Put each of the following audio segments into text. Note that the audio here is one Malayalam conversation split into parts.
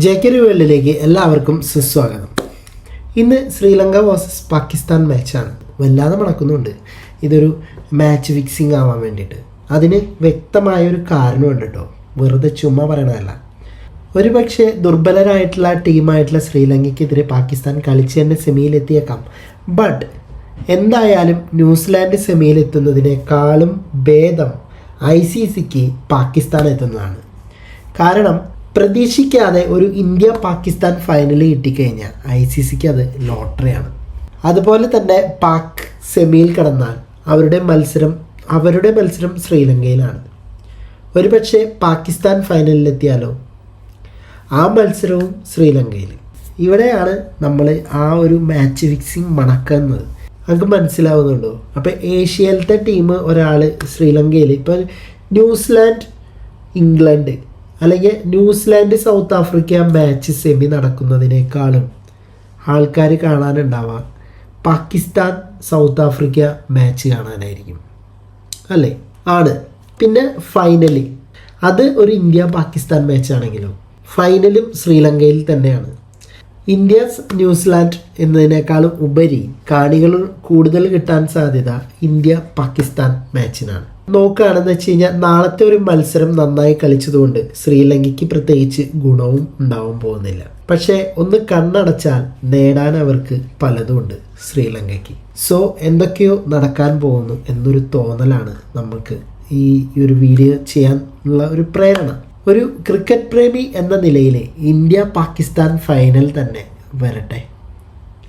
ജെകെരി വേൾഡിലേക്ക് എല്ലാവർക്കും സുസ്വാഗതം. ഇന്ന് ശ്രീലങ്ക വേഴ്സസ് പാകിസ്ഥാൻ മാച്ചാണ്. വല്ലാതെ മണക്കുന്നുണ്ട്. ഇതൊരു മാച്ച് ഫിക്സിംഗ് ആവാൻ വേണ്ടിയിട്ട്. അതിന് വ്യക്തമായൊരു കാരണമുണ്ട് കേട്ടോ, വെറുതെ ചുമ്മാ പറയണതല്ല. ഒരു പക്ഷേ ദുർബലരായിട്ടുള്ള ടീമായിട്ടുള്ള ശ്രീലങ്കയ്ക്കെതിരെ പാകിസ്ഥാൻ കളിച്ച് തന്നെ സെമിയിലെത്തിയേക്കാം. ബട്ട് എന്തായാലും ന്യൂസിലാൻഡ് സെമിയിലെത്തുന്നതിനേക്കാളും ഭേദം ICCക്ക് പാകിസ്ഥാൻ എത്തുന്നതാണ്. കാരണം പ്രതീക്ഷിക്കാതെ ഒരു ഇന്ത്യ പാകിസ്ഥാൻ ഫൈനൽ കിട്ടിക്കഴിഞ്ഞാൽ ICCക്ക് അത് ലോട്ടറിയാണ്. അതുപോലെ തന്നെ പാക് സെമിയിൽ കടന്നാൽ അവരുടെ മത്സരം ശ്രീലങ്കയിലാണ്. ഒരുപക്ഷെ പാകിസ്ഥാൻ ഫൈനലിലെത്തിയാലോ ആ മത്സരവും ശ്രീലങ്കയിൽ. ഇവിടെയാണ് നമ്മൾ ആ ഒരു മാച്ച് ഫിക്സിങ് മണക്കുന്നത്. നമുക്ക് മനസ്സിലാവുന്നുണ്ടോ? അപ്പോൾ ഏഷ്യയിലത്തെ ടീം ഒരാൾ ശ്രീലങ്കയിൽ, ഇപ്പോൾ ന്യൂസിലാൻഡ് ഇംഗ്ലണ്ട് അല്ലെങ്കിൽ New Zealand South Africa match semi നടക്കുന്നതിനേക്കാളും ആൾക്കാർ കാണാനുണ്ടാവുക പാകിസ്ഥാൻ സൗത്ത് ആഫ്രിക്ക മാച്ച് കാണാനായിരിക്കും, അല്ലേ? ആണ്. പിന്നെ ഫൈനല് അത് ഒരു ഇന്ത്യ പാകിസ്ഥാൻ മാച്ചാണെങ്കിലും ഫൈനലും ശ്രീലങ്കയിൽ തന്നെയാണ്. ഇന്ത്യ ന്യൂസിലാൻഡ് എന്നതിനേക്കാളും ഉപരി കാണികൾ കൂടുതൽ കിട്ടാൻ സാധ്യത ഇന്ത്യ പാകിസ്ഥാൻ മാച്ചിനാണ്. നോക്കുകയാണെന്ന് വെച്ച് കഴിഞ്ഞാൽ നാളത്തെ ഒരു മത്സരം നന്നായി കളിച്ചതുകൊണ്ട് ശ്രീലങ്കയ്ക്ക് പ്രത്യേകിച്ച് ഗുണവും ഉണ്ടാവാൻ പോകുന്നില്ല. പക്ഷേ ഒന്ന് കണ്ണടച്ചാൽ നേടാൻ അവർക്ക് പലതുമുണ്ട് ശ്രീലങ്കയ്ക്ക്. സോ എന്തൊക്കെയോ നടക്കാൻ പോകുന്നു എന്നൊരു തോന്നലാണ് നമുക്ക് ഈ ഒരു വീഡിയോ ചെയ്യാനുള്ള ഒരു പ്രേരണ. ഒരു ക്രിക്കറ്റ് പ്രേമി എന്ന നിലയിൽ ഇന്ത്യ പാകിസ്ഥാൻ ഫൈനൽ തന്നെ വരട്ടെ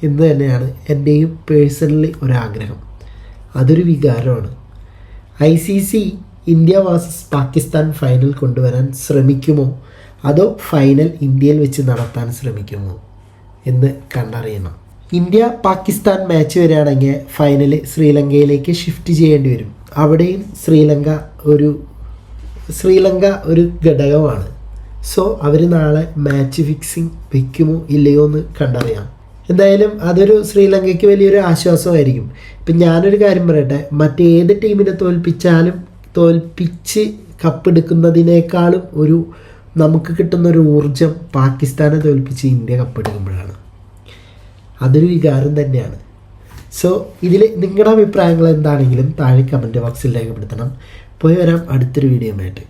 എന്ന് തന്നെയാണ് എൻ്റെയും പേഴ്സണലി ഒരാഗ്രഹം. അതൊരു വികാരമാണ്. ICC India versus Pakistan final കൊണ്ടുവരാൻ ശ്രമിക്കുമോ അതോ ഫൈനൽ ഇന്ത്യയിൽ വെച്ച് നടത്താൻ ശ്രമിക്കുമോ എന്ന് കണ്ടറിയണം. ഇന്ത്യ പാകിസ്ഥാൻ മാച്ച് വരികയാണെങ്കിൽ ഫൈനൽ ശ്രീലങ്കയിലേക്ക് ഷിഫ്റ്റ് ചെയ്യേണ്ടി വരും. അവിടെയും ശ്രീലങ്ക ഒരു ഘടകമാണ്. സോ അവർ നാളെ മാച്ച് ഫിക്സിങ് വെക്കുമോ ഇല്ലയോ എന്ന് കണ്ടറിയാം. എന്തായാലും അതൊരു ശ്രീലങ്കയ്ക്ക് വലിയൊരു ആശ്വാസമായിരിക്കും. ഇപ്പം ഞാനൊരു കാര്യം പറയട്ടെ, മറ്റേത് ടീമിനെ തോൽപ്പിച്ച് കപ്പെടുക്കുന്നതിനേക്കാളും നമുക്ക് കിട്ടുന്നൊരു ഊർജം പാകിസ്ഥാനെ തോൽപ്പിച്ച് ഇന്ത്യ കപ്പെടുക്കുമ്പോഴാണ്. അതൊരു വികാരം തന്നെയാണ്. സോ ഇതിൽ നിങ്ങളുടെ അഭിപ്രായങ്ങൾ എന്താണെങ്കിലും താഴെ കമൻറ്റ് ബോക്സിൽ രേഖപ്പെടുത്തണം. പോയി വരാം അടുത്തൊരു വീഡിയോ ആയിട്ട്.